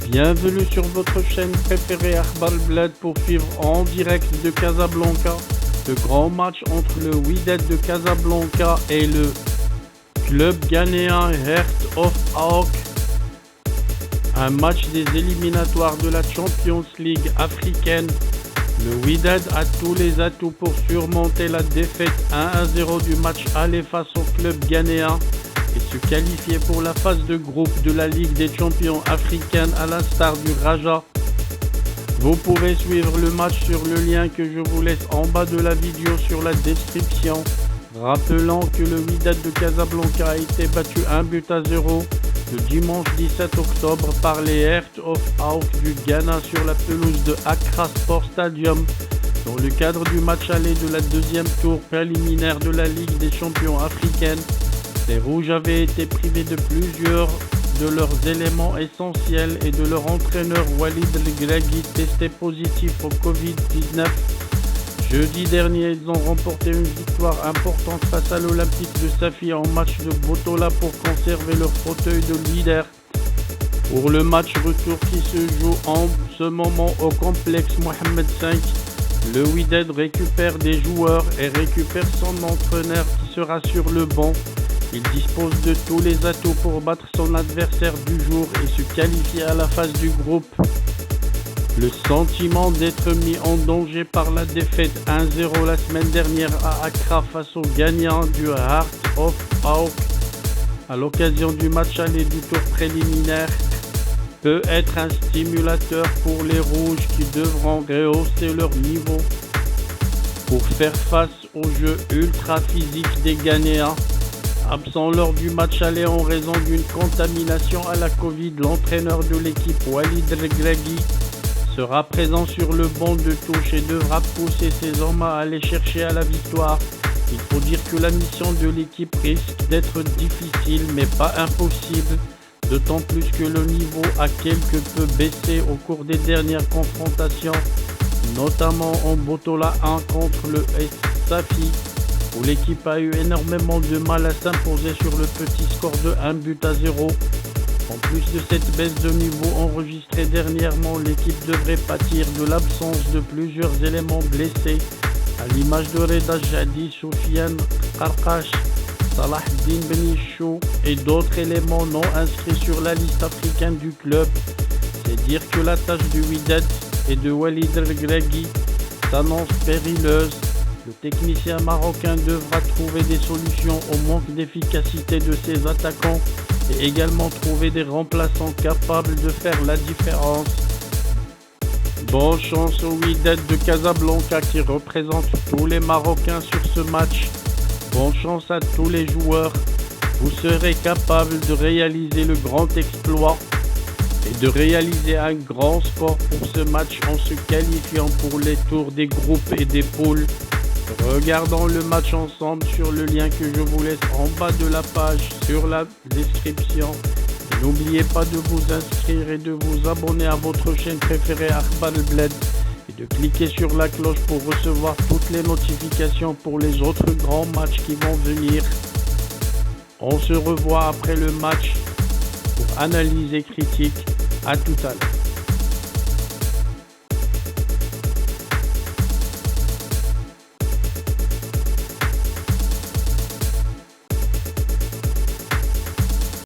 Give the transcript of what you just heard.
Bienvenue sur votre chaîne préférée Akhbar Bled pour suivre en direct de Casablanca le grand match entre le Wydad de Casablanca et le club ghanéen Heart of Oak. Un match des éliminatoires de la Champions League africaine. Le Wydad a tous les atouts pour surmonter la défaite 1-0 du match aller face au club ghanéen et se qualifier pour la phase de groupe de la Ligue des champions africaine à l'instar du Raja. Vous pouvez suivre le match sur le lien que je vous laisse en bas de la vidéo sur la description. Rappelant que le Wydad de Casablanca a été battu 1-0 le dimanche 17 octobre par les Heart of Oak du Ghana sur la pelouse de Accra Sport Stadium dans le cadre du match aller de la deuxième tour préliminaire de la Ligue des champions africaine. Les Rouges avaient été privés de plusieurs de leurs éléments essentiels et de leur entraîneur Walid El-Gragui testé positif au Covid-19. Jeudi dernier, ils ont remporté une victoire importante face à l'Olympique de Safi en match de Botola pour conserver leur fauteuil de leader. Pour le match retour qui se joue en ce moment au complexe Mohamed V, le Wydad récupère des joueurs et récupère son entraîneur qui sera sur le banc. Il dispose de tous les atouts pour battre son adversaire du jour et se qualifier à la phase du groupe. Le sentiment d'être mis en danger par la défaite 1-0 la semaine dernière à Accra face aux gagnants du Heart of Oak à l'occasion du match aller du tour préliminaire peut être un stimulateur pour les Rouges qui devront rehausser leur niveau pour faire face au jeu ultra physique des Ghanéens. Absent lors du match aller en raison d'une contamination à la Covid, l'entraîneur de l'équipe Walid El-Gragui sera présent sur le banc de touche et devra pousser ses hommes à aller chercher à la victoire. Il faut dire que la mission de l'équipe risque d'être difficile mais pas impossible, d'autant plus que le niveau a quelque peu baissé au cours des dernières confrontations, notamment en Botola 1 contre le Safi, où l'équipe a eu énormément de mal à s'imposer sur le petit score de 1-0. En plus de cette baisse de niveau enregistrée dernièrement, l'équipe devrait pâtir de l'absence de plusieurs éléments blessés, à l'image de Reda Jadi, Soufiane Karkash, Salah Din Benichou et d'autres éléments non inscrits sur la liste africaine du club. C'est dire que la tâche du Wydad et de Walid El-Gragui s'annonce périleuse. Le technicien marocain devra trouver des solutions au manque d'efficacité de ses attaquants et également trouver des remplaçants capables de faire la différence. Bonne chance au Wydad de Casablanca qui représente tous les Marocains sur ce match. Bonne chance à tous les joueurs. Vous serez capables de réaliser le grand exploit et de réaliser un grand score pour ce match en se qualifiant pour les tours des groupes et des poules. Regardons le match ensemble sur le lien que je vous laisse en bas de la page sur la description. N'oubliez pas de vous inscrire et de vous abonner à votre chaîne préférée Akhbar Bled et de cliquer sur la cloche pour recevoir toutes les notifications pour les autres grands matchs qui vont venir. On se revoit après le match pour analyse et critique. À tout à l'heure.